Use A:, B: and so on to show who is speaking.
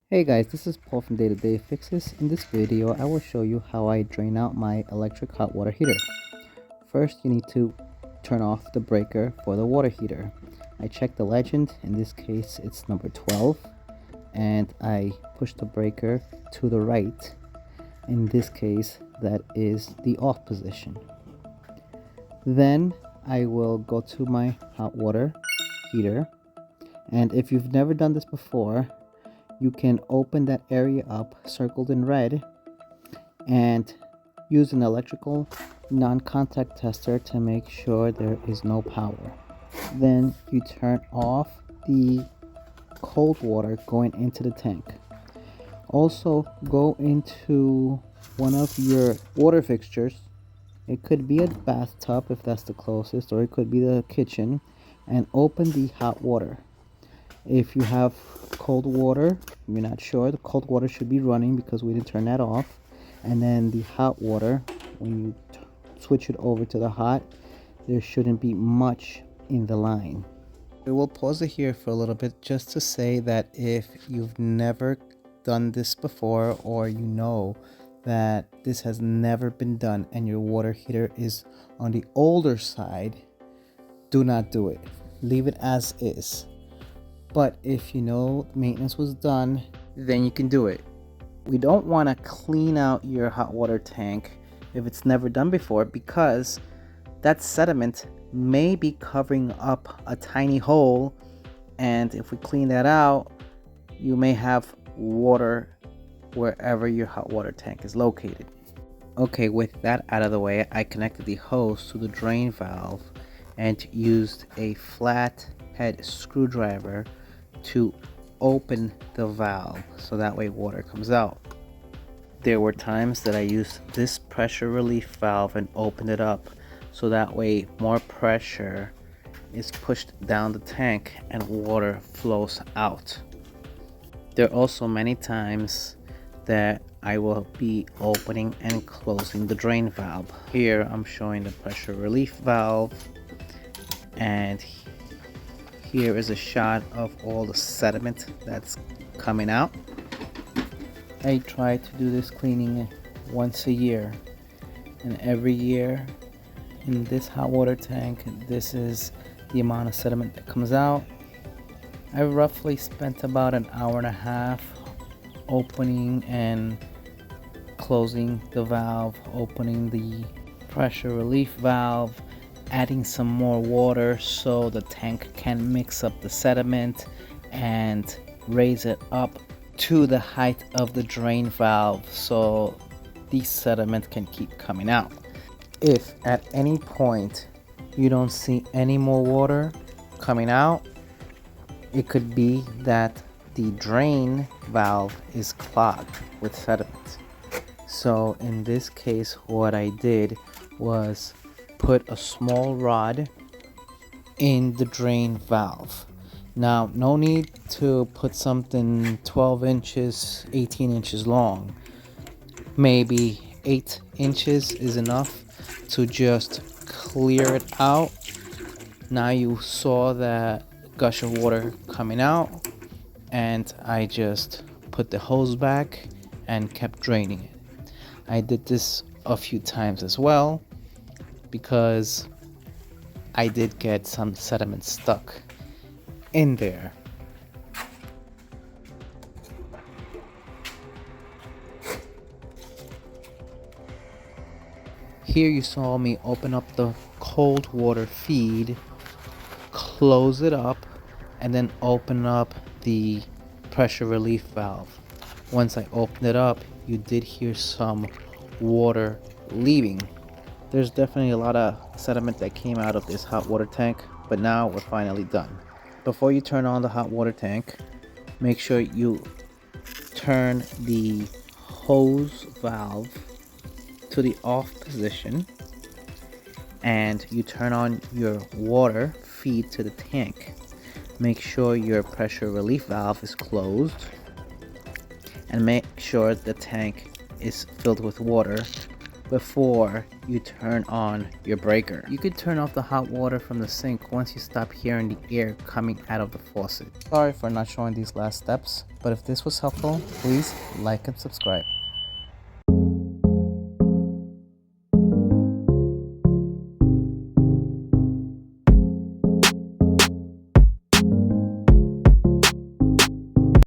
A: Hey guys, this is Paul from Day to Day Fixes. In this video, I will show you how I drain out my electric hot water heater. First, you need to turn off the breaker for the water heater. I checked the legend, in this case it's number 12, and I push the breaker to the right. In this case, that is the off position. Then I will go to my hot water heater, and if you've never done this before, you can open that area up circled in red and use an electrical non-contact tester to make sure there is no power. Then you turn off the cold water going into the tank. Also go into one of your water fixtures. It could be a bathtub if that's the closest, or it could be the kitchen, and open the hot water. If you have cold water, you're not sure, the cold water should be running because we didn't turn that off. And then the hot water, when you switch it over to the hot, there shouldn't be much in the line. We will pause it here for a little bit just to say that if you've never done this before, or you know that this has never been done and your water heater is on the older side, do not do it. Leave it as is. But if you know maintenance was done, then you can do it. We don't want to clean out your hot water tank if it's never done before, because that sediment may be covering up a tiny hole, and if we clean that out, you may have water wherever your hot water tank is located. Okay, with that out of the way, I connected the hose to the drain valve and used a flat head screwdriver to open the valve so that way water comes out. There were times that I used this pressure relief valve and opened it up so that way more pressure is pushed down the tank and water flows out. There are also many times that I will be opening and closing the drain valve. Here I'm showing the pressure relief valve, and here is a shot of all the sediment that's coming out. I try to do this cleaning once a year, and every year in this hot water tank, this is the amount of sediment that comes out. I roughly spent about an hour and a half opening and closing the valve, opening the pressure relief valve, adding some more water so the tank can mix up the sediment and raise it up to the height of the drain valve so the sediment can keep coming out. If at any point you don't see any more water coming out, it could be that the drain valve is clogged with sediment. So in this case, what I did was put a small rod in the drain valve. Now, no need to put something 12 inches, 18 inches long. Maybe 8 inches is enough to just clear it out. Now you saw that gush of water coming out, and I just put the hose back and kept draining it. I did this a few times as well, because I did get some sediment stuck in there. Here you saw me open up the cold water feed, close it up, and then open up the pressure relief valve. Once I opened it up, you did hear some water leaving. There's definitely a lot of sediment that came out of this hot water tank, but now we're finally done. Before you turn on the hot water tank, make sure you turn the hose valve to the off position, and you turn on your water feed to the tank. Make sure your pressure relief valve is closed, and make sure the tank is filled with water before you turn on your breaker. You could turn off the hot water from the sink once you stop hearing the air coming out of the faucet. Sorry for not showing these last steps, but if this was helpful, please like and subscribe.